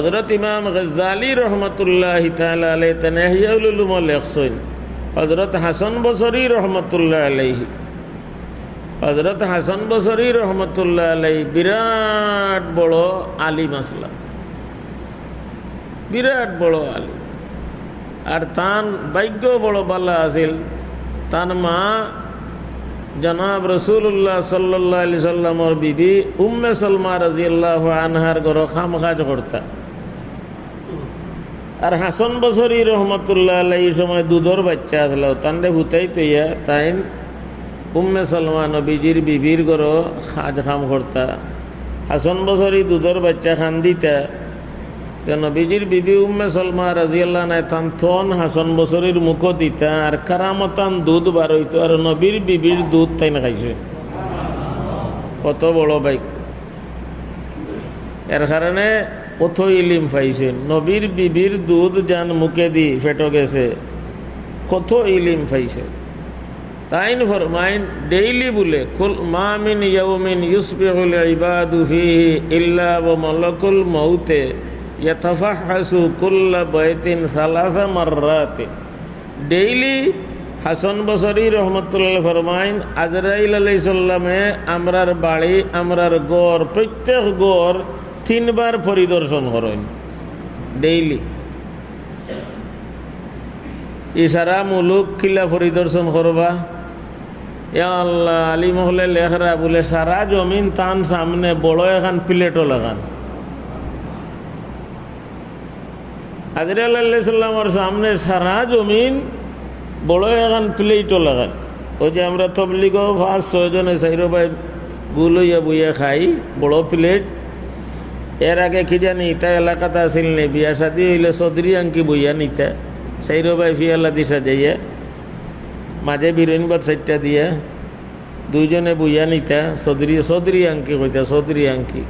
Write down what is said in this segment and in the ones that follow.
হযরত ইমাম গজ্জালী রহমতুল্লাহ তাআলা আলাইহি তানে ইহয়াউল উলুম লেখছেন। হযরত হাসান বসরি রহমতুল্লাহ আলাইহি, হযরত হাসান বসরি রহমতুল্লাহ আলাইহি বিরাট বড় আলিম আসলাম, বিরাট বড় আলিম। আর তান ভাগ্য বড় বালা আছিল। তান মা জনাব রসুল্লাহ সাল্লাল্লাহু আলাইহি সাল্লামর বিবি উম্মে সালমা রাদিয়াল্লাহু আনহার ঘর খামকাজ করতা। আর হাসান বসরি রহমতুল্লাহ আলাইহি সময় দুধর বাচ্চা আসলো, তান্ডে ভুতাই তৈয়া তাইন উম্মে সালমা নবীজির বিবির ঘর খাজ খাম করতা। হাসান বসরি দুধর বাচ্চা খান দিতা। নবীজির বিবি উম্মে সালমা রাদিয়াল্লাহু আনহা তান থন হাসান বসরির মুখ দিতা আর কারামতান দুধ বার হইতো, আর নবীর বিবির দুধ তাই না খাইছে। কত বড় বাইক! এর কারণে কত ইলিম পাইছেন। নবীর বিবির দুধ যান মুখে দি ফেটো গেছে, কত ইলিম পাইছে। তাইন ফরমাইন ডেইলি বলে কুল মা মিন ইয়াউমিন ইউসবিহুল ইবাদু ফিহি ইল্লা ওয়া মালাকুল মাউতে ইয়াতাফাহাসু কুল্লা বাইতিন সালাসা মাররাত। ডেইলি হাসান বসরি রহমতুল্লাহ ফরমাইন আজরাইল আলাইহিস সালামে আমরার বাড়ি আমরার গড় প্রত্যেক গড় 3 বার পরিদর্শন করেন ডেইলি। ইশারা মুলুক কিলা পরিদর্শন করবা? ইয়া আল্লাহ, আলী মহলে লেখরা বলে সারা জমিন তান সামনে বড় এখন প্লেটও লাগান। আজরাইল আলাইহিস সালামের সামনে সারা জমিন বড় এখন প্লেটও লাগান। ওই যে আমরা তবলিগ 5-6 জনে 4 ভাই বুলইয়া বইয়া খাই বড় প্লেট। এর আগে কি জানি তা এলাকাতে আসিল নি, বিয়া শাদি হইলে চৌধুরী আঙ্কি বইয়া নিতা 4 ভাই ফিয়ালা দিশা যাইয়া মাঝে বিরিয়ানিবাদ 4টা দিয়া 2 জনে বইয়া নিতা চৌধুরী আঙ্কি কইতা চৌধুরী আঙ্কি।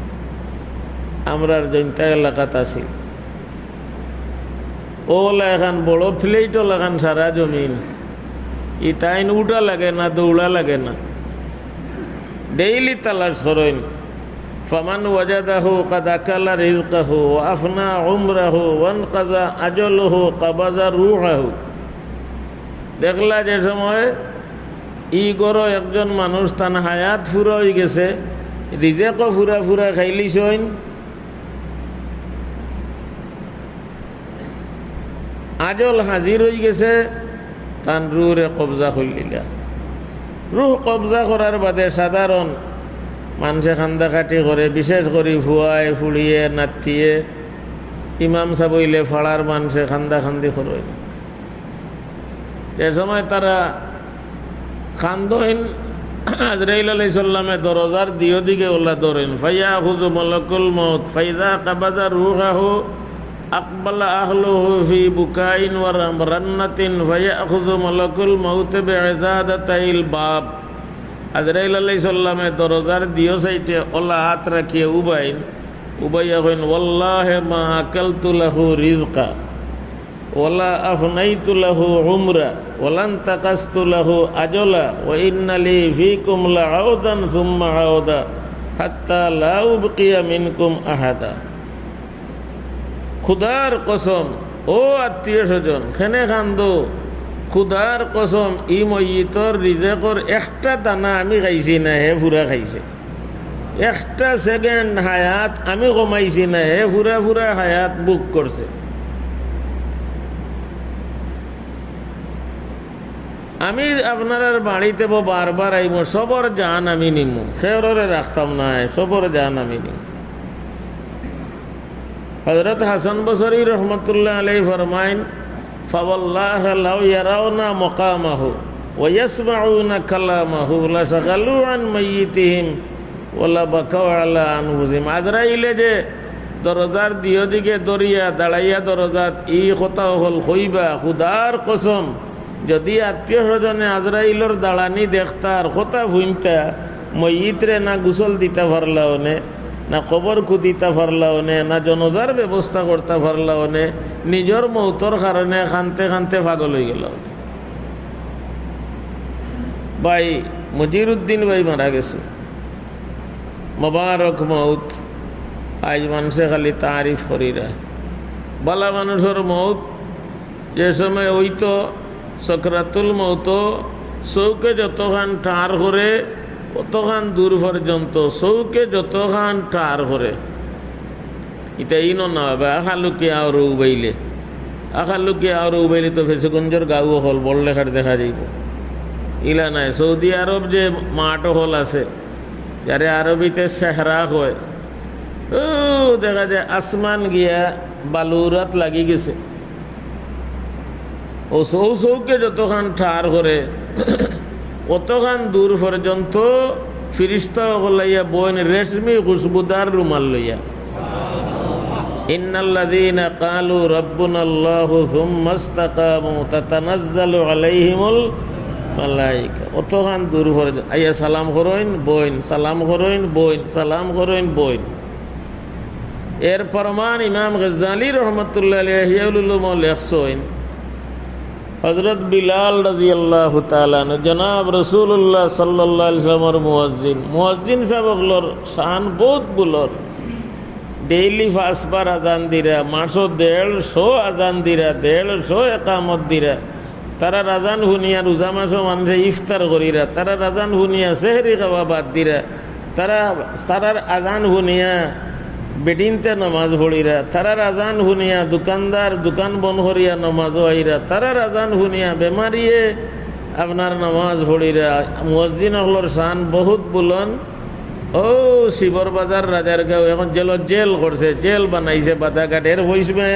আমরার জনতা এলাকাতে আসিল ওলা এখন বড় প্লেটও লাগান সারা জমিন। ই তাইন উঠা লাগে না, দৌড়া লাগে না, ডেইলি তালাশ করেন। ফামান ওয়াজাদাহু কাদ আকালা রিজকাহু ওয়া আফনা উমরাহু ওয়ানকাযা আজলুহু কাবাজা রূহাহু। দেখলা যে সময় ই গড় একজন মানুষ তান হায়াত ফুরা হয়ে গেছে, রিজেকও ফুরা ফুরা খাইলিছইন, আজল হাজির হয়ে গেছে, তান রুহরে কবজা করলিলা। রুহ কবজা করার বাদে সাধারণ মানুষে খান্দাকাটি করে, বিশেষ করে ফুয়ায় ফুড়িয়ে নাতিয়ে ইমাম সাবইলে ফাড়ার মানুষে খান্দাখান্দি করে। এ সময় তারা খান্দহীন আজরাইল আলাইহিস সালামে দরজার দিকে ওলা ধরেন। ফাইয়া খুযু মালাকুল মউত ফাইদা কাবাজা রূহাহু আকবালা আহলুহু ফি বুকাইন ওয়া রান্নাতিন ফায়াখুযু মালাকুল মাউত বিইজাদাতাইল বাব। আজরাইল আলাইহিস সালামে দরজার সাইডে ওলা হাত রাখিয়ে উবাইয়া কইন ওয়াল্লাহি মা আকালতু লাহু রিজকা ওয়ালা আফনাইতু লাহু উমরা ওয়ালান তাকাস্তু লাহু আজলা ওয়া ইন্না লি ফীকুম লাআউদান সুম্মা আউদা হাত্তা লা উবকিয়া মিনকুম আহাদা। খুদার কসম ও আত্মীয় স্বজন খেনে খান্দো, খুদার কসম ই মইয়িতর রিজেকর একটা দানা আমি খাইছি না, হে ফুরা খাইছে। একটা সেকেন্ড হায়াত আমি কমাইছি না, হে ফুরা ফুরা হায়াত বুক করছে। আমি আপনার বাড়িতে বারবার আইব, সবর জান আমি নিমু, খেররে রাখতাম না, সবর জান আমি নিমু। হযরত হাসান বসরি রহমতুল্লাহ আলাইহি ফরমাইন ফাওয়াল্লাহ লাউ ইয়ারাউনা মাকামাহু ওয়া ইয়াসমাউনা কালামাহু লাশগালু আন মাইয়িতিহিম ওয়া লাবাকাউ আলা আনফুসিহিম। আজরাইলে যে দরজার দিকে দরিয়া দাঁড়াইয়া দরজাত ই কথা হল হইবা, খুদার কসম যদি আত্মীয় স্বজনে আজরাইলর দাঁড়ানি দেখতার কথা ভুইনতা মইয়িতরে না গোসল দিতে পারলাও নে, না কবর খুদিতে পারলাও নে, না জনজার ব্যবস্থা করতে পারলাও নে, নিজের মৌতর কারণে খানতে খানতে পাগল হয়ে গেল। ভাই মজিরুদ্দিন ভাই মারা গেছে, মোবারক মৌত। আজ মানুষে খালি তারিফ করিরা। বালা মানুষের মৌত যে সময় ওই তো সকরাতুল মৌত চৌকে যতখান টার করে অতখান দূর পর্যন্ত চৌকে যতখান টার করে এটা ই না হবে আখালুকে আর উবাইলে তো ফেসুগঞ্জের গাঁও হল বড় লেখার দেখা যাইব ইলা নাই। সৌদি আরব যে মাঠ হল আছে যারে আরবিতে সেহরা হয় ও দেখা যায় আসমান গিয়া বালুরাত লাগি গেছে। ও চৌকে যতখান ঠার করে অতখান দূর পর্যন্ত ফিরিস্তা লাইয়া বইন রেশমি খুশবুদার রুমাল লইয়া ইন্নাল্লাযীনা ক্বালু রাব্বুনাল্লাহু সুম্মা ইসতাকামু তাতানাজ্জালু আলাইহিমুল মালায়েকা। অতখান দূর পর্যন্ত আইয়া সালাম করইন বইন, সালাম করইন বইন, সালাম করইন বইন। এর প্রমাণ ইমাম গজ্জালী রহমতুল্লাহ আলাইহি লেখছেন হযরত বিলাল রাদিয়াল্লাহু তাআলা জনাব রাসূলুল্লাহ সাল্লাল্লাহু আলাইহি ওয়াসাল্লামের মুয়াজ্জিন সাহেবগুলোর শান বহুত বুলর। ডেইলি 5 বার আজান দিরা, মাসও 150 আজান দিরা, 150 একামত দিরা। তারা আজান শুনিয়া রোজা মাসও মানুষে ইফতার করিরা, তারা আজান শুনিয়া সেহরি খাওয়া বাদ দিরা, তারার আজান শুনিয়া বেডিনতে নমাজ পড়িরা, তারার আজান শুনিয়া দোকানদার দোকান বন করিয়া নমাজও আইরা, তারার আজান শুনিয়া বেমারিয়ে আপনার নমাজ পড়িরা। মুয়াজ্জিন হলর শান বহুত বুলন। ও শিবর বাজার রাজার গাঁও এখন জেল করছে, জেল বানাইছে বাদাঘাটের হইসবে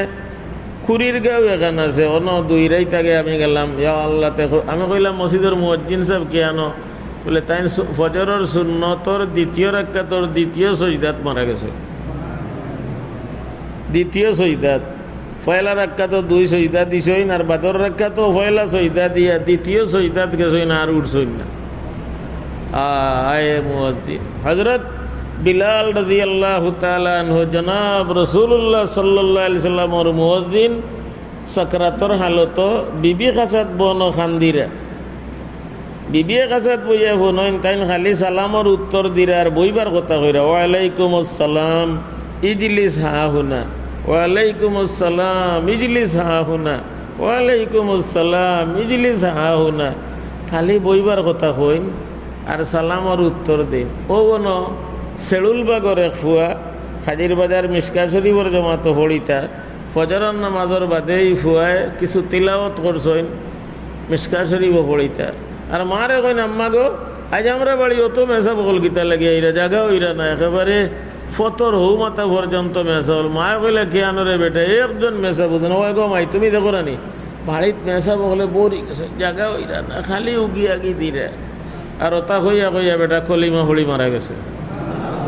খুরির গাঁও এখান আছে অন 2 রাত আগে আমি গেলাম। ইয়া আল্লাহ আমি কইলাম মসজিদের মুয়াজ্জিন সাহেব কে আনো? বলে তাই ফজরের সুন্নতর দ্বিতীয় রাকাতর দ্বিতীয় সজদাত মারা গেছে। দ্বিতীয় সজদাত পয়লা রাকাত 2 সজদা দিছইন আর বাদর রাকাত পয়লা সজদা দিয়া দ্বিতীয় সজদাত গেছইন আর উঠছইন না। আয় মুয়াজ্জিন হযরত বিলাল রাদিয়াল্লাহু তাআলা আনহু জনাব রাসূলুল্লাহ সাল্লাল্লাহু আলাইহি সাল্লামের মুয়াজ্জিন সাকরাতর হালত বিবি খাসাত বন খান্দিরা। বিবি খাসাত বইয়া ফোনইন তাইন খালি সালামর উত্তর দিরা আর বইবার কথা কইরা ওয়ালাইকুম আসসালাম ইজলিস হা হুনা, ওয়ালাইকুম আসসালাম ইজলিস হা হুনা, ওয়ালাইকুম আসসালাম ইজলিস হা হুনা। খালি বইবার কথা কইন আর সালামর উত্তর দিন। ও বন সেলুল বাগর এক ফুয়া হাজির বাজার মিশকাত শরীফর জমাতো পড়িতা ফজরের নামাজের বাদে এই ফুয়ায় কিছু তিলাওয়াত করছইন, মিশকাত শরীফও পড়িতা। আর মারে কইন আম্মা গো আজ আমরা বাড়ি অত মেসা বকল গীতা লাগে এইরা জায়গা ওইরা না, একেবারে ফতর হৌ মাথা পর্যন্ত মেসা হল। মায়ে কইলে কে আনরে বেটা একজন মেসা বুঝে না। ওই গো মাই তুমি দেখো রানি বাড়িত মেসা বকলে বরি গেছে, জায়গা ওইরা না, খালি উগি আগি দিরা। আর ওতা কইয়া কইয়া বেটা কলিমা হলি মারা গেছে।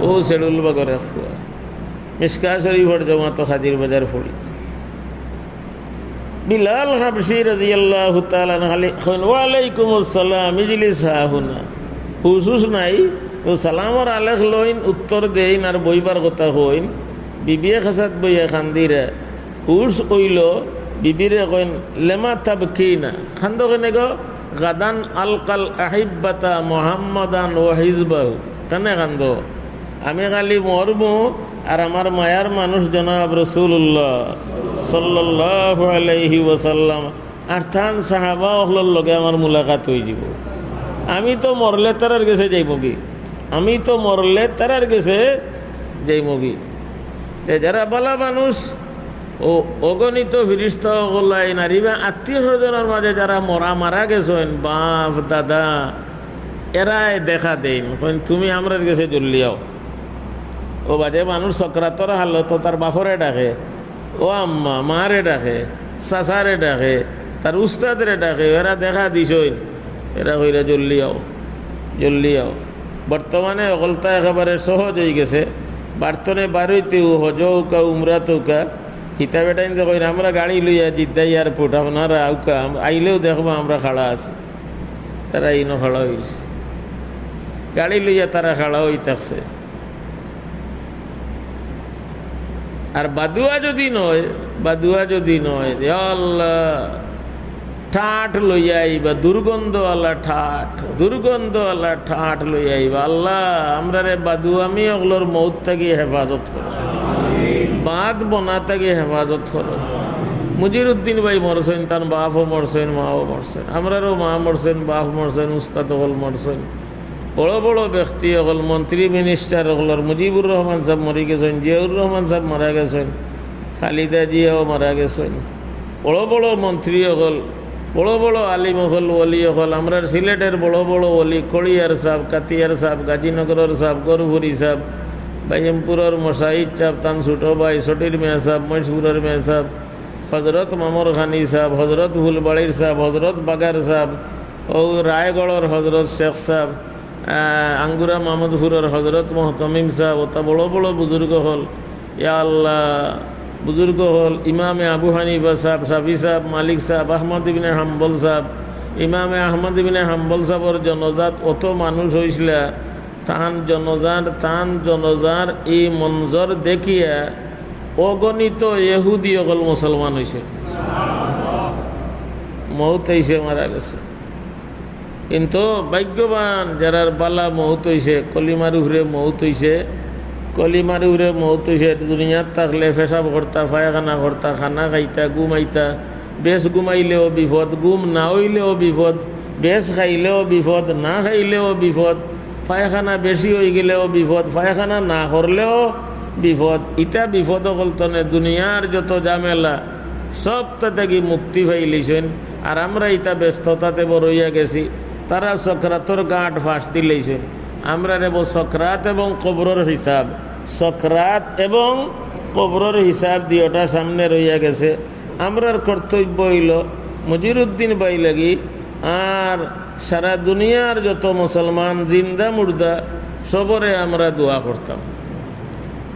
ও সেলুল বাগর এক ফুয়া মিশকাত শরীফর জমাতো হাজির বাজার পড়িত। বিলাল হাবশি রাদিয়াল্লাহু তাআলা খালি কইন ওয়ালাইকুম আসসালাম ইজলিস হা হুনা। হুসুস নাই ও সালামর আলেখ লইন উত্তর দেইন আর বইবার কথা কইন। বিবিয়ে খাসাত বইয়া খান্দিরা হুস কইল বিবিরে কইন লেমা তাবকিনা খান্দ কেনে গো গাদান আলকাল আহিব্বাতা মুহাম্মাদান ওয়া হিজবাহু। কেনে কান্দ? আমি খালি মরবো আর আমার মায়ার মানুষ জনাব রাসূলুল্লাহ সাল্লাল্লাহু আলাইহি ওয়াসাল্লাম আর থান সাহাবা হলর লগে আমার মুলাকাত হয়ে যাব। আমি তো মরলে তারার গেছে যাইবগি, আমি তো মরলে তারার গেছে যাইবগি। যারা বালা মানুষ ও অগণিত ফিরিস্তা গলাই নারীবা আত্মীয় স্বজনের মাঝে যারা মারা গেছেন বাপ দাদা এরাই দেখা দেন তুমি আমরার গেছে জল্লিয়াও। ও বাজে মানুষ সকরাতর হালত তার বাপরে ডাকে, ও আম্মা মারে ডাকে, চাচারে ডাকে, তার উস্তাদরে ডাকে, এরা দেখা দিছইন এরা কইরা জল্লিয়াও জল্লিয়াও। বর্তমানে অকলতা একেবারে সহজ হয়ে গেছে। বার্তনে বারইতেও হজৌকা উমরাতৌকা হিতা বেটাইন যে কইন আমরা গাড়ি লইয়া জিদ্দা এয়ারপোর্ট আপনারা আউকা আইলেও দেখবো আমরা খাড়া আছি। তারা ইনো খাড়া হয়েছে, গাড়ি লইয়া তারা খাড়া হয়ে থাকছে। আর বাদুয়া যদি নয়, বাদুয়া যদি নয় যে আল্লাহ ঠাট লইয়া আইবা, দুর্গন্ধওয়ালা ঠাট লইয়া আইবা। আল্লাহ আমরা রে বাদু আমি ওগুলোর মৌত থাকি হেফাজত করো, বাদ বনা থাকি হেফাজত করো। মুজিরউদ্দিন ভাই মরছেন, তার বাপও মরছেন, মাও মরছেন, আমরারও মা মরছেন, বাপ মরছেন, উস্তাদ হল মরছেন। বড় বড় ব্যক্তি হল, মন্ত্রী মিনিস্টার হলর, মুজিবুর রহমান সাহেব মরে গেছেন, জিয়াউর রহমান সাহেব মারা গেছেন, খালিদা জিয়াও মারা গেছেন। বড় বড় মন্ত্রী হল, বড় বড় আলিম হল, ওলি হল। আমরা সিলেটের বড় বড় ওলি কড়িয়ার সাহেব, কাতিয়ার সাহেব, গাজীনগরের সাহেব, গরুভুরি সাহেব, বাইমপুরের মশাহিদ সাহেব, তান ছোটো ভাই সটির মেয়া সাহেব, মহিষপুরের মেয়া সাহেব, হজরত মামর খানি সাহেব, হজরত ফুলবাড়ির সাহেব, হজরত বাগার সাহেব, ও রায়গড়ের হজরত শেখ সাহেব, আঙ্গুরা মাহমুদপুরের হজরত মোহতমিম সাহেব, ওটা বড় বড় বুজুর্গ হল। ইয়া আল্লাহ বুজুর্গ হল ইমামে আবু হানিফা সাহেব, শাফি সাহেব, মালিক সাহেব, আহমদ ইবনে হাম্বল সাহেব। ইমামে আহমদ ইবনে হাম্বল সাহেবর জনজাত অত মানুষ হয়েছিল, তান জনজার এই মঞ্জর দেখিয়া অগণিত ইহুদি অকল মুসলমান হয়েছে, মৌত হয়েছে, মারা গেছে। কিন্তু ভাগ্যবান যারার বালা মৌত হয়েছে, কলিমার উহরে মৌত হয়েছে, কলিমার উহরে মৌত হয়েছে। দুনিয়াত থাকলে পেশাব করতা, পায়খানা করতা, খানা খাইতা, ঘুমাইতা। বেশ ঘুমাইলেও বিপদ, ঘুম না হইলেও বিপদ, বেশ খাইলেও বিপদ, না খাইলেও বিপদ, পায়খানা বেশি হয়ে গেলেও বিপদ, পায়খানা না করলেও বিপদ। ইটা বিপদ বলতনে দুনিয়ার যত ঝামেলা সবটা থেকে মুক্তি পাইলিছেন। আর আমরা ইটা ব্যস্ততাতে বড়ইয়া গেছি, তারা সক্রাতর গাঁট ফাঁস দিলেছেন। আমরা রেব সক্রাত এবং কবরের হিসাব, সক্রাত এবং কবরের হিসাব দিওটা সামনে রইয়া গেছে। আমরার কর্তব্য হইল মুজিরউদ্দিন ভাই লাগি আর সারা দুনিয়ার যত মুসলমান জিন্দা মুর্দা সবরে আমরা দোয়া করতাম।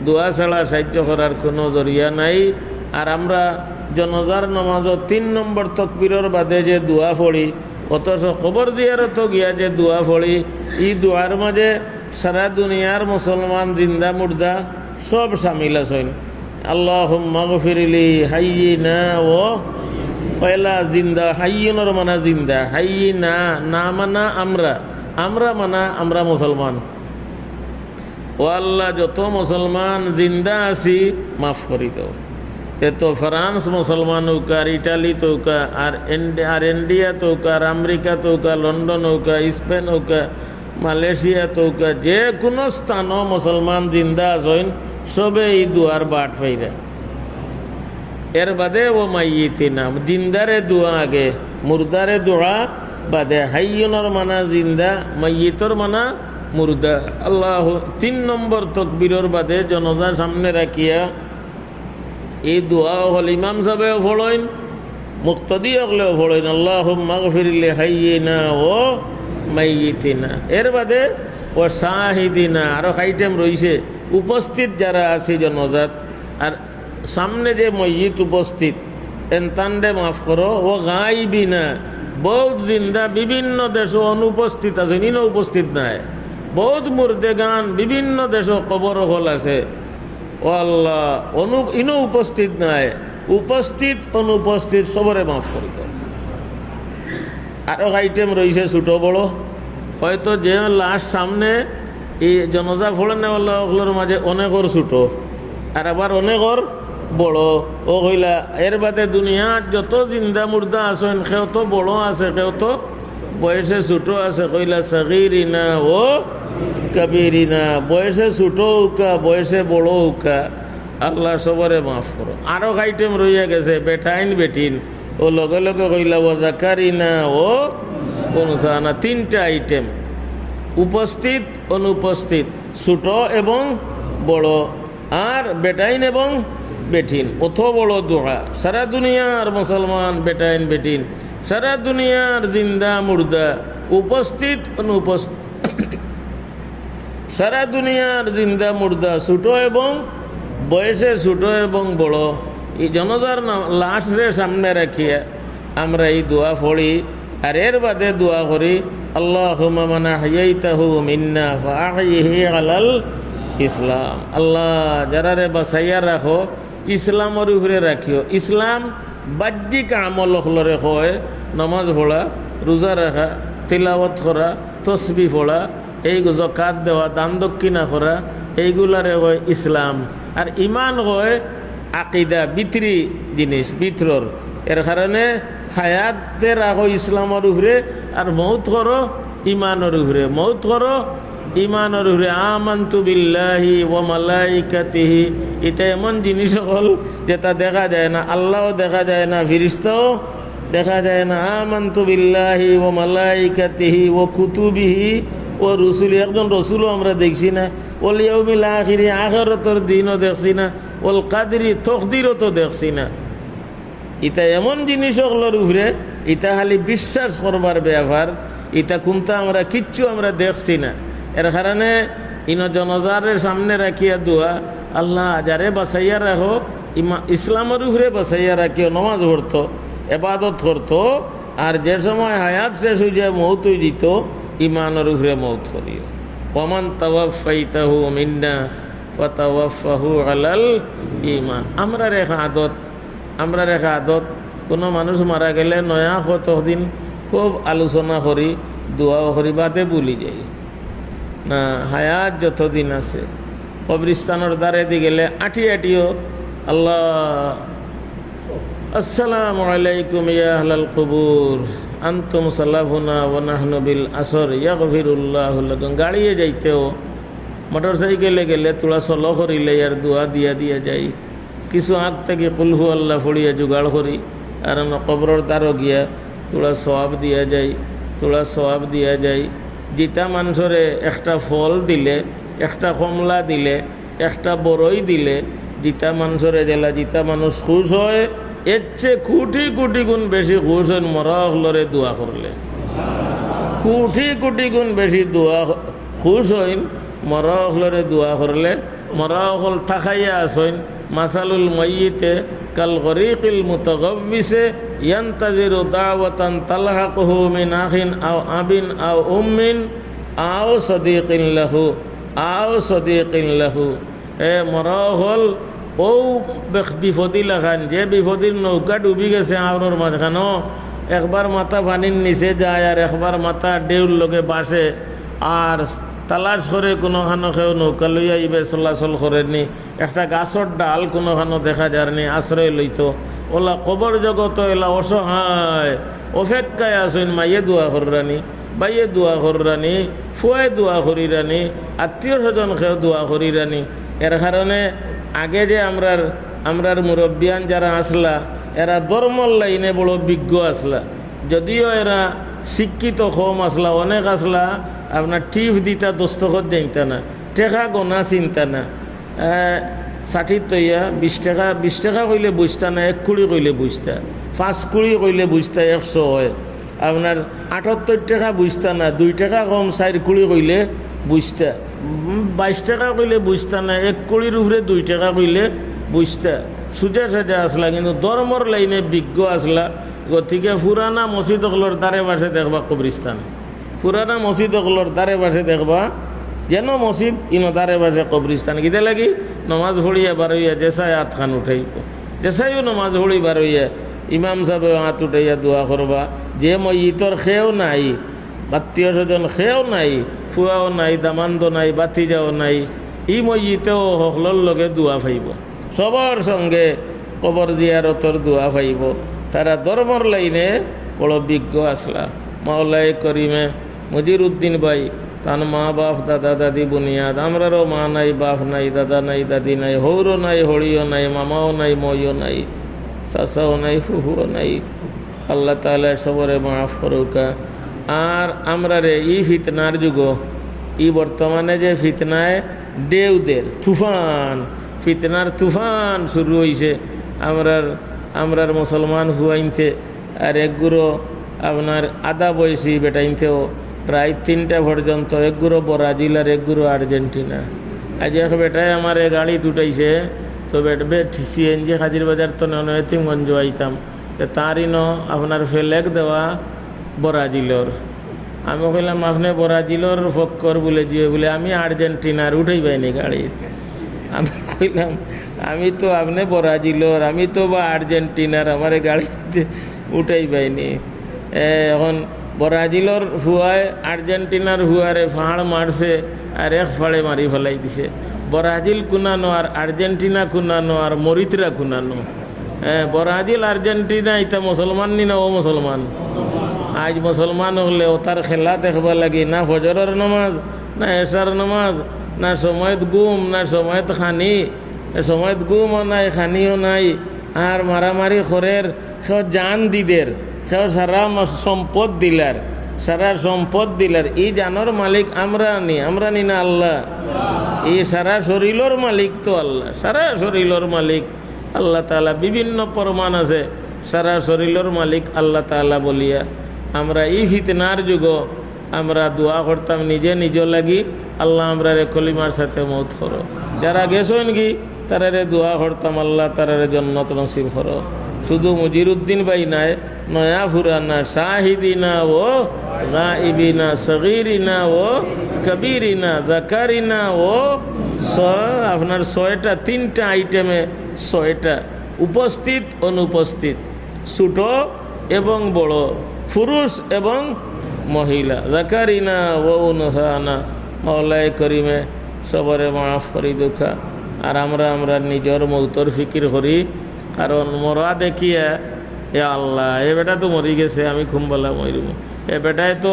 দোয়া ছাড়া সাহায্য করার কোনো জরিয়া নাই। আর আমরা জনজার নমাজও 3 নম্বর তকবীরের বাদে যে দোয়া পড়ি, অথচ কবর দিয়ারও তো গিয়া যে দোয়া পড়ি, এই দোয়ার মাঝে সারা দুনিয়ার মুসলমান জিন্দা মুর্দা সব সামিল আছেন। আল্লাহুম্মা গফিরলি হাইয়িনা ও পয়লা জিন্দা, হাইয়িনর মানা জিন্দা, হাইয়িনা না মানা আমরা মানা আমরা মুসলমান। ও আল্লাহ যত মুসলমান জিন্দা আছি মাফ করি দাও। এত ফ্রান্স মুসলমান হোক, আর ইটালি তো হোক, আর ইন্ডিয়া তো হোক, আর আমেরিকা তো হোক, লন্ডন হোক, স্পেন হোক, মালয়েশিয়া তো হোক, যে কোনো স্থানও মুসলমান জিন্দা আছেন সবে এই দুয়ার বাট পাইরা। এর বাদে ও মাইয়িতিনা, জিন্দারে দোয়া আগে, মুর্দারে দোয়া বাদে। হাইয়ুনর মানা জিন্দা, মাইয়িতর মানা মুর্দা। আল্লাহ 3 নম্বর তকবীরের বাদে জনতার সামনে রাখিয়া এই দোয়া হল ইমাম সাহেবেও পড়েন, মুক্তাদি হলেও পড়েন, আল্লাহুম্মা গফিরলি হাইয়িনা ও মাইয়িতিনা। এর বাদে ও শাহিদিনা, আরও আইটেম রয়েছে। উপস্থিত যারা আছে জনজাত, আর সামনে যে মসজিদ উপস্থিত এনতান্ডে মাফ করো। ও গাইবিনা, বহুত জিন্দা বিভিন্ন দেশ অনুপস্থিত আছে, ইনো উপস্থিত নাই। বহুত মুর্দেগান বিভিন্ন দেশ কবর হল আছে। ও আল্লাহ ইনো উপস্থিত নাই, উপস্থিত অনুপস্থিত সবরে মাফ করি। আরও আইটেম রয়েছে ছোটো বড়। হয়তো যে লাশ সামনে এই জনজা ফোড়ে নেওয়ালা ওগুলোর মাঝে অনেকর ছোটো আর আবার অনেকর বড়। ও কইলা এর বাদে দুনিয়ার যত জিন্দা মুর্দা আছেন কেউ তো বড় আছে, কেউ তো বয়সে ছোটো আছে। কইলা সাগীরিনা ও কাবীরিনা, বয়সে ছোটো উকা, বয়সে বড় উকা। আল্লাহ সবরে মাফ করো। আরও আইটেম রইয়া গেছে বেটাইন বেটিন। ও লগে লগে কইলা ও জাকারিনা ও অনুসানা। 3টা আইটেম, উপস্থিত অনুপস্থিত, ছোট এবং বড়, আর বেটাইন এবং বেঠিন। অত বড় দোয়া সারা দুনিয়ার মুসলমান বেটাইন বেটিন, সারা দুনিয়ার জিন্দা মুর্দা, উপস্থিত অনুপস্থিত, সারা দুনিয়ার জিন্দা মুর্দা, ছোট এবং বয়সে ছোট এবং বড়, এই জনতার লাশ রে সামনে রাখিয়া আমরা এই দোয়া পড়ি। আর এর বাদে দোয়া করি আল্লাহুম্মা মান আহইয়াইতাহু মিন্না ফাআহইহি আলাল ইসলাম। আল্লাহ যারারে বাঁচাইয়া রাখো ইসলামের উপরে রাখিও। ইসলাম বাহ্যিক আমল হলরে হয়, নামাজ পড়া, রোজা রাখা, তিলাওয়াত করা, তসবি পড়া, এই যাকাত দেওয়া, দান দক্ষিণা করা, এইগুলারে হয় ইসলাম। আর ইমান হয় আকিদা, ভিতরি জিনিস, ভিতরর। এর কারণে হায়াতের রাখো ইসলামের উপরে, আর মৌত করো ইমানের উপরে। মৌত করো ইমানের উপরে। আমানতু বিল্লাহি ওয়া মালাইকাতিহি, এটা এমন জিনিস হল যেটা দেখা যায় না, আল্লাহও দেখা যায় না, ফেরেশতাও দেখা যায় না। আমানতু বিল্লাহি ওয়া মালাইকাতিহি ওয়া কুতুবিহি ওয়া রুসুলি, একজন রসুলও আমরা দেখছি না। ওয়াল ইয়াউমিল আখিরি, আখিরাতের দিনও দেখছি না। ওয়াল কাদরি, তকদিরও তো দেখছি না। এটা এমন জিনিস হলোর উপরে, এটা খালি বিশ্বাস করবার ব্যাপার। এটা কোনটা আমরা কিচ্ছু আমরা দেখছি না। এর কারণে জনজারের সামনে রাখিয়া দোয়া, আল্লাহ যারে বাঁচাইয়া রাখো, ইসলামের উপরে বাঁচাইয়া রাখিও, নমাজ পড়তো, এবাদত করতো, আর যে সময় হায়াত শেষ হয়ে যায়, মৌত হয়ে দিত, ইমানের উপরে মৌত করিও। ওমান তাওয়াফাইতাহু মিন্না ফাতাওয়াফাহু আলাল ঈমান। আমরা রেখা আদত, কোনো মানুষ মারা গেলে নয়া কতদিন খুব আলোচনা করি, দোয়াও করি, বাদে ভুলি যাই না। হায়াত যতদিন আছে, কবরিস্তানের দ্বারে দি গেলে আটিও আল্লাহ আসসালামু আলাইকুম ইয়া আহলাল কুবুর আনতুম সালাফুনা ওয়া নাহনু বিল আসর ইয়াগফিরুল্লাহু লাকুম। গাড়িয়ে যাইতেও, মোটর সাইকেলে গেলে তোরা সলো করিলে আর দোয়া দিয়া যাই। কিছু আগ থেকে কুল হু আল্লাহ ফড়িয়া জোগাড় করি, আর কবরের দ্বারও গিয়া তোরা সওয়াব দিয়া যাই। যেটা মানুষরে একটা ফল দিলে, একটা কমলা দিলে, একটা বড়ই দিলে, যেটা মানুষরে জেলা, যেটা মানুষ খুশ হয়, এর চেয়ে কোটি কোটি গুণ বেশি খুশ হয় মরা হলরে দোয়া করলে। কোটি কোটি গুণ বেশি খুশ হইন মরা হলরে দোয়া করলে। মরা হল থাকাইয়া আসইন, মাসালুল মাইয়িতে কাল গরিকিল মুতাগাব্বিসে ইয়ান্তাজিরু দাওয়াতান তালহাকুহু মিন আখিন আও আবিন আও উম্মিন আও সাদিকিন লাহু। মরা হল ও বিপদী লাখান, যে বিপদীর নৌকা ডুবি গেছে আওর মাঝখানো, একবার মাথা পানির নিচে যায়, আর একবার মাথা ডেউর লগে বাসে, আর তালাশ করে কোনোখানো কেউ নৌকা লইয়া ইবে চলাচল করেনি। একটা গাছর ডাল কোনোখানো দেখা যায়নি, আশ্রয় লইতো। ওলা কবর জগত এলা অসহায় অপেক্ষায় আসেন, মাইয়ে দোয়া কররানি, বাইয়ে দোয়া কররানি, ফুয়াই দোয়া করিরানি, আত্মীয় স্বজন খেয়েও দোয়া করিরানি। এর কারণে আগে যে আমরার মুরব্বিয়ান যারা আসলা, এরা ধর্মর লাইনে বড় বিজ্ঞ আসলা। যদিও এরা শিক্ষিত কম আসলা, অনেক আসলা আপনার টিপ দিতা দস্তখত জানতা না, টেকা গোনা চিন্তা না। 60 তৈয়া 20 টাকা কইলে বুঝতা না, 1 কুড়ি কইলে বুঝতা, 5 কুড়ি কইলে বুঝতা 100 হয়। আপনার 78 টাকা বুঝতা না, 2 টাকা কম 4 কুড়ি কইলে বুঝতা, 22 টাকা কইলে বুঝতা না, 1 কুড়ির উপরে 2 টাকা কইলে বুঝতা। সুজা সাজা আসলা, কিন্তু ধর্মর লাইনে বিজ্ঞ আসলা। গতিকে পুরানা মসজিদগুলোর দ্বারে পাশে দেখবা কবরিস্তান, পুরানা মসজিদগুলোর দ্বারে পাশে দেখবা যেন মসজিদ, দ্বারে পাশে কবরিস্তান। গীতে লাগি নমাজ ভরিয়া বারইয়া যেসাই হাত খান উঠাই, যেসাইও নমাজ ভরি বারইয়া ইমাম সাহেব হাত উঠাইয়া দোয়া করবা। যে মইতর খেয়েও নাই, আত্মীয় স্বজন খেয়েও নাই, ফুয়াও নাই, দামান্দ নাই, বাতিজাও নাই, ই মইতেও হকলর লগে দোয়া পাইব, সবার সঙ্গে কবর জিয়ারতর দোয়া পাইব। তারা ধর্মর লাইনে বড় বিজ্ঞ আসলা। মাওলাই করিমে মজির উদ্দিন ভাই, তার মা বাপ দাদা দাদি বুনিয়াদ। আমরারও মা নাই, বাপ নাই, দাদা নাই, দাদি নাই, হৌরও নাই, হরিও নাই, মামাও নাই, মইও নাই, চাচাও নাই, ফুফুও নাই। আল্লাহ তাআলা সবরে মাফ করুকা। আর আমরা রে ই ফিতনার যুগ, ই বর্তমানে যে ফিতনায় ডেউদের তুফান, ফিতনার তুফান শুরু হয়েছে আমরার মুসলমান হুয়াইনতে। আর একগুলো আপনার আদা বয়সী বেটাইনতেও প্রায় 3টা পর্যন্ত, একগুলো ব্রাজিল আর একগুলো আর্জেন্টিনা। আজ এক বেটায় আমার গাড়ি তুটাইছে, তো সিএনজি হাজির বাজার তো এতিমগঞ্জ আইতাম, তারই আপনার ফেলেক দেওয়া ব্রাজিলর। আমি কইলাম আপনি ব্রাজিলর ফক্কর বলে যে বলে আমি আর্জেন্টিনার, উঠাই পাইনি গাড়ি। আমি কইলাম আমি তো আপনি ব্রাজিলর, আমি তো বা আর্জেন্টিনার, আমার গাড়িতে উঠাই পাইনি। এখন ব্রাজিলের হুয়ায় আর্জেন্টিনার হুয়ারে ফাঁড় মারছে আর এক ফাড়ে মারি ফেলাই দিছে। ব্রাজিল কুনানো আর আর্জেন্টিনা কুনানো আর মরিতরা কুনানো। ব্রাজিল আর্জেন্টিনা এটা মুসলমান নি না ও মুসলমান? আজ মুসলমান হলে ও তার খেলা দেখবা লাগি না ফজরের নামাজ, না এশার নামাজ, না সময়ত গুম, না সময়ত খানি, সময়ত গুমও নাই খানিও নাই, আর মারামারি খরের সেও জান দিদের, সেও সারা সম্পদ দিলার, সারা সম্পদ দিলার। এই জানোর মালিক আমরা নি না আল্লাহ? এই সারা শরীরের মালিক তো আল্লাহ, সারা শরীরের মালিক আল্লাহ তাআলা। বিভিন্ন প্রমাণ আছে সারা শরীরের মালিক আল্লাহ তাআলা বলিয়া। আমরা এই ফিতনার যুগ আমরা দোয়া করতাম নিজে লাগি, আল্লাহ আমরা রে কলিমার সাথে মৌত করো। যারা গেছেন কি তারা রে দোয়া করতাম, আল্লাহ তারা রে জান্নাত নসিব করো। শুধু মুজিরুদ্দিন ভাই নাই, নয়া ফুরানা, শাহিদিনা ও গাইবিনা, সগীরিনা ও কবিরিনা, যাকারিনা ও আপনার 6টা 3টা আইটেমে 6টা উপস্থিত অনুপস্থিত, ছোট এবং বড়, পুরুষ এবং মহিলা, যাকারিনা ও উনসানা। মাওলাই করিমে সবরে মাফ করি দুঃখা। আর আমরা নিজের মৌতর ফিকির করি, কারণ মরা দেখিয়া এ আল্লাহ এ বেটা তো মরি গেছে, আমি খুমবেলা মরিব, এ বেটায় তো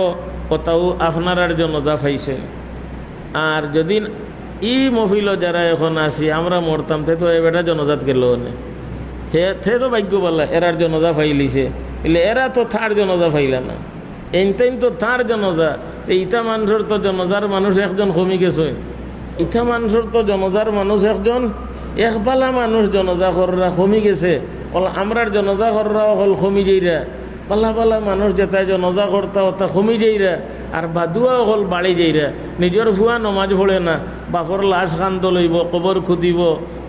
কোথাও আপনার জন্য যা পাইছেন। আর যদি ই মফিল যারা এখন আসি আমরা মরতাম, তে তো এ বেটা জনজাত গেল নে, হে তো ভাগ্য বললা এরার জনজা ফাইলিছে, এলে এরা তো থার জনজা ফাইলা না, এনতেন তো থার জনজা। ইটা মানুষের তো জনজার মানুষ একজন কমি গেছে, ইটা মানুষের তো জনজার মানুষ একজন, একবালা মানুষ জনজা কররা কমি গেছে। আমরার জনজা কররা হল কমি যাইরা, পালা পালা মানুষ যেটা জনজা করতা ওটা কমি যাইরা, আর বাদুয়া হল বাড়ি যাইরা। নিজের ভুয়া নমাজ পড়ে না, বাপর লাশ কান্দ লইব, কবর খুঁদিব,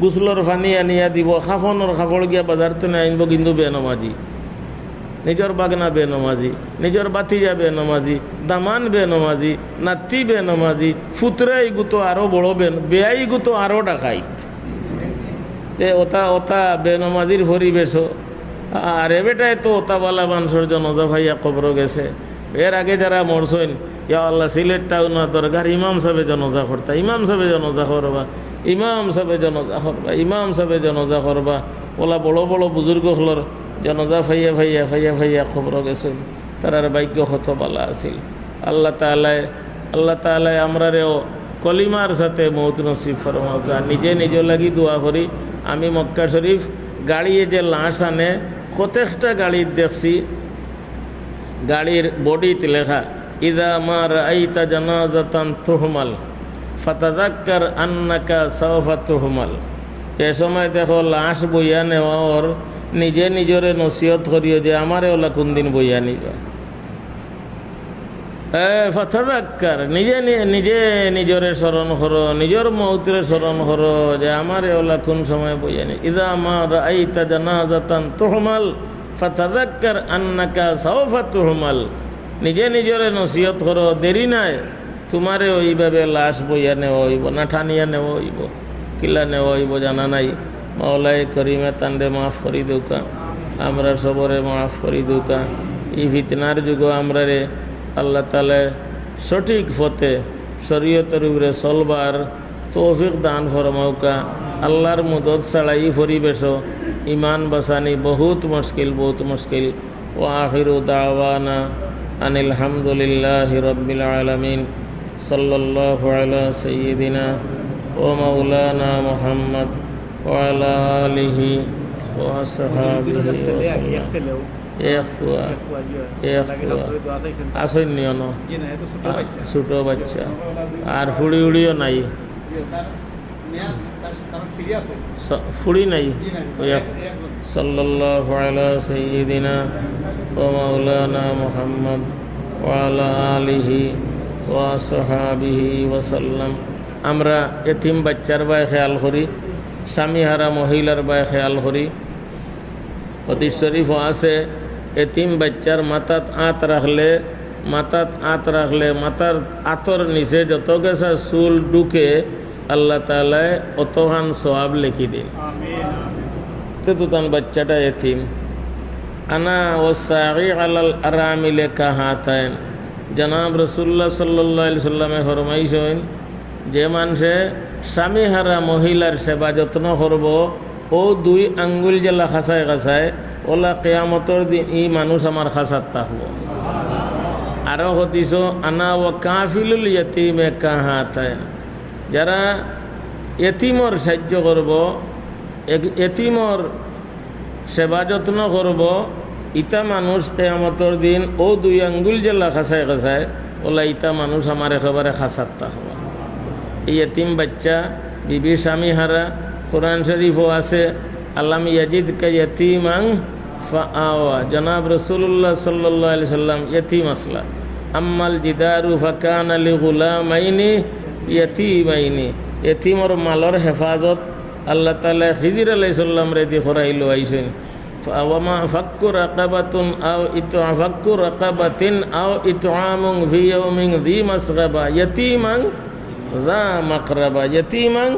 গুসলর পানি আনিয়া দিব, খাফনের কাপড় গিয়া বাজার তো আনব, কিন্তু বেনমাজি। নিজের বাগনা বেনমাজি, নিজের বাতিজা বেনমাজি, দামান বেনমাজি, নাতি বেনমাজি, ফুতরাই গুতো আরো বড় বেয়াই গুতো আরো ডাকাইত। ওটা বেনমাজির পরিবেশ। আর এবেটাই তো ওতাওয়ালা মানুষের জনজা ভাইয়া কবর গেছে। এর আগে যারা মরছেন, ইয়া আল্লাহ সিলেট টাউনা দরকার ইমাম সাহেব জনজা করতা, ইমাম সাহেব জনজা করবা, ইমাম সাহেব জনজা করবা, ইমাম সাহেব জনজা করবা। ওলা বড় বড় বুজুর্গ হলর জনজা ফাইয়া খবর গেছেন, তারার ভাগ্য কত বালা আছিল। আল্লাহ তাআলায় আমরারেও কলিমার সাথে মৌত নসিব ফরমাও। নিজে লাগি দোয়া করি। আমি মক্কা শরীফ গাড়িয়ে যে লাশ আনে, প্রত্যেকটা গাড়ির দেখছি গাড়ির বডিতে লেখা ইদা মা রাআইতা জানাজাতান তুহমাল ফাতাযাক্কার আন্নাকা সাওফা তুহমাল। এ সময় দেখো লাশ বইয়া নেওয়ার নিজরে নসিহত করিও যে আমারে ওলা কোন দিন বইয়া নিবা। ফাতাযাক্কার নিজরে স্মরণ করো, নিজের মৌতরে স্মরণ করো যে আমারে ওলা কোন সময় বইয়া নি। ইদা মা রাআইতা জানাজাতান তুহমাল ফাতাযাক্কার আন্নাকা সাওফা তুহমাল। নিজরে নসিহত করো, দেরি নাই, তোমারে ওইভাবে লাশ বইয়া নেওয়া হইব না, ঠানিয়া নেওয়া হইব, কিলা নেওয়া হইব জানা নাই। মাওলাই করিমে তান্ডে মাফ করি দৌকা, আমরা সবরে মাফ করি দৌকা। এই ফিতনার যুগ আমরা রে আল্লাহ তাআলা সঠিক পথে শরীয়তের উপরে চলবার তৌফিক দান ফরমাউকা। আল্লাহর মদদ ছাড়া এই পরিবেশ ইমান বাসানি বহুত মুশকিল। ও আখিরু দাওয়ানা আনিল হামদুলিল্লাহি রাব্বিল আলামিন। সাল্লাল্লাহু আলা সাইয়্যিদিনা ওয়া মাওলানা মুহাম্মদ ওয়া আলা আলিহি ওয়া আসহাবিহি ওয়াসাল্লাম। আসেন নিও না, ছোট বাচ্চা আর ফুড়ি উড়িও নাই, ফুড়ি নাই। সাল্লাল্লাহু আলা সাইয়্যিদিনা ওয়া মাওলানা মুহাম্মদ ওয়া আলা আলিহি ওয়া আসহাবিহি ওয়াসাল্লাম। আমরা এতিম বাচ্চার বায় খেয়াল করি, স্বামীহারা মহিলার বায় খেয়াল করি। হাদিস শরীফ আছে এতিম বাচ্চার মাথাত আঁত রাখলে মাথার আতর নিচে যত গেছা চুল ঢুকে আল্লাহ তাআলা অতহান সওয়াব লিখি দিন। তো তান বাচ্চাটা এতিম, আনা ওয়াসাগি আলাল আরামিলে কাহাতাইন। জনাব রাসূলুল্লাহ সাল্লাল্লাহু আলাইহি সাল্লামে ফরমাইছেন, যে মানুষে স্বামীহারা মহিলার সেবা যত্ন করব, ও দুই আঙ্গুল জেলা খাসায় খাসায় ওলা কিয়ামতর দিন ই মানুষ আমার খাসাত থাকবো। আরও হতিস আনা ও কাফিলুল ইয়তিমে কাহাতাইন। যারা এতিমর সাহায্য করব, এতিমর সেবা যত্ন করব, ইটা মানুষ কিয়ামতর দিন ও দুই আঙ্গুল জেলা খাসায় খাসায় ওলা ইটা মানুষ আমার একেবারে খাসাত থাকবো। এই এতিম বাচ্চা বিবি স্বামী হারা, কোরআন শরীফও আছে, আল্লাম ইয়াজিদকা ইয়াতীমান ফাআওয়া। জনাব রাসূলুল্লাহ সাল্লাল্লাহু আলাইহি সাল্লাম ইয়তিম আসলা। আম্মাল জিদারু ফাকানা লিগুলামাইনি ইয়াতীমাইনি। এতিমর মালর হেফাজত আল্লাহ তাআলা খিজির আলাইহিস সালাম রে দি করাইলো আইছেন। ওয়ামা ফাক্কু রাকাবাতুন আও ফাক্কু রাকাবাতিন আও ইতআমুন ফি ইয়াউমিন যী মাসগাবা ইয়াতীমান যা মাকরাবা। ইয়তিমাং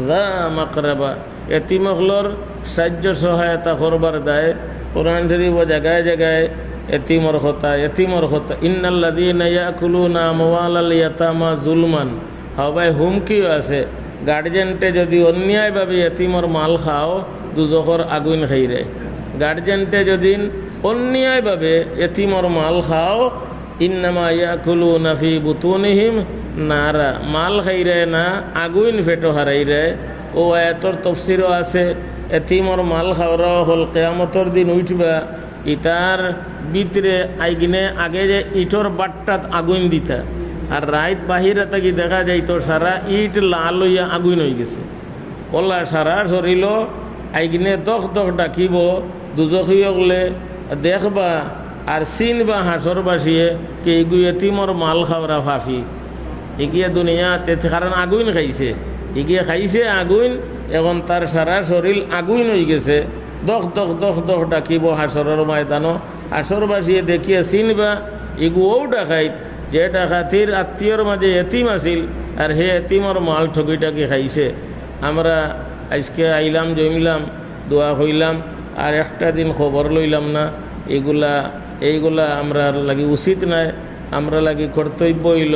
যা মাকরাবা। এতিমগুলোর সাহায্য সহায়তা করবার দায় কোরআন শরীফ জায়গায় জায়গায় এতিমর কথা ইন্নাল্লাযীনা ইয়াকুলুনা আমওয়ালাল ইয়াতামা যুলমান। হবাই হুমকিও আছে, গার্জেনটে যদি অন্যায়ভাবে এতিমর মাল খাও দুজখর আগুন খাইরে। গার্জেনটে যদি অন্যায়ভাবে এতিমর মাল খাও ইন্নামা ইয়াকুলুনা ফি বুতুনিহিম নারা। মাল খাইরে না, আগুন ফেটো হারাইরে। ও আয়াতর তফসিরও আছে, এতিমর মাল খাওয়াও হল কিয়ামতর দিন উঠবা ইটার ভিতরে আইগিনে আগে যে ইটর বাট্টাত আগুন দিতা, আর রাইত বাহিরে থাকি দেখা যাইতো সারা ইট লাল হইয়া আগুন হয়ে গেছে। ওলা সারা শরীর আইগিনে দখ দখ ডাকিব দুজখীয়কলে দেখবা আর চিনবা হাঁসর বাসিয়ে কে এগু এতিমর মাল খাওয়া ফাফি এগিয়ে দুনিয়াতে, কারণ আগুন খাইছে, এগিয়ে খাইছে আগুন, এখন তার সারা শরীর আগুন হয়ে গেছে। দখ দখ দখ দখ ডাকিব হাসরের ময়দানো। হাসর বাসিয়ে দেখিয়ে চিনবা এগু ও ডাকাইত যে ডাকাতির আত্মীয়র মাঝে এতিম আছিল, আর হে এতিমর মাল ঠকি টাকি খাইছে। আমরা আজকে আইলাম, জমিলাম, দোয়া হইলাম, আর একটা দিন খবর লইলাম না। এইগুলা আমরা লাগি উচিত নাই, আমরা লাগি কর্তব্য হইল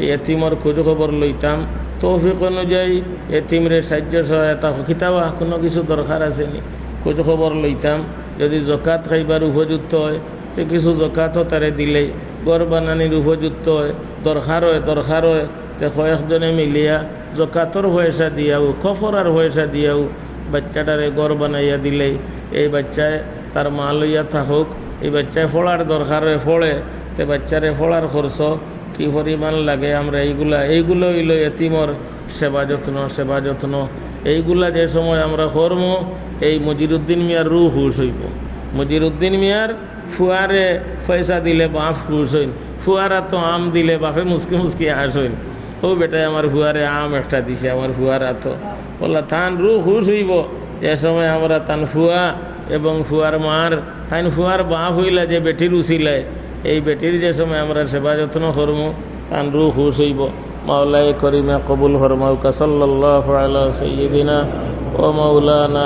এই এতিমর খোঁজ খবর লইতাম। তৌফিক অনুযায়ী এতিমরে সাহায্য সহায়তা খিতাবা কোনো কিছু দরকার আছে নি খোঁজ খবর লইতাম। যদি জকাত খাইবার উপযুক্ত হয় তো কিছু জকাতও তারে দিলেই, গড় বানানির উপযুক্ত হয় দরকার হয় তো কয়েকজনে মিলিয়া জকাতর পয়সা দিয়াও, খফরার পয়সা দিয়াও বাচ্চাটারে গড় বানাইয়া দিলেই এই বাচ্চায় তার মা লইয়া থাকুক। এই বাচ্চায় ফোড়ার দরকার হয় ফোড়ে, তো বাচ্চারে ফোড়ার খরচ কী পরিমাণ লাগে। আমরা এইগুলো হইল এতিমর সেবা যত্ন। এইগুলা যে সময় আমরা করব, এই মজিরুদ্দিন মিয়ার রুহ খুশ হইব। মজিরুদ্দিন মিয়ার ফুয়ারে পয়সা দিলে বাপ খুশ হইন, ফুয়ারা তো আম দিলে বাপে মুসকি মুসকি হাস হইন। ও বেটায় আমার ফুয়ারে আম একটা দিছে, আমার ফুয়ারা তো বললা তান রুহ খুশ হইব। এ সময় আমরা তান ফুয়া এবং ফুয়ার মার তাইন ফুয়ার বাপ হইলা যে বেটির উচিলায়, এই বেটির যে সময় আমরা সেবা যত্ন করব তান রুহ খুশ হইব। মাওলাই করিমা কবুল ফরমাউকা সাল্লাল্লাহু আলা সাইয়্যিদিনা ও মাওলানা।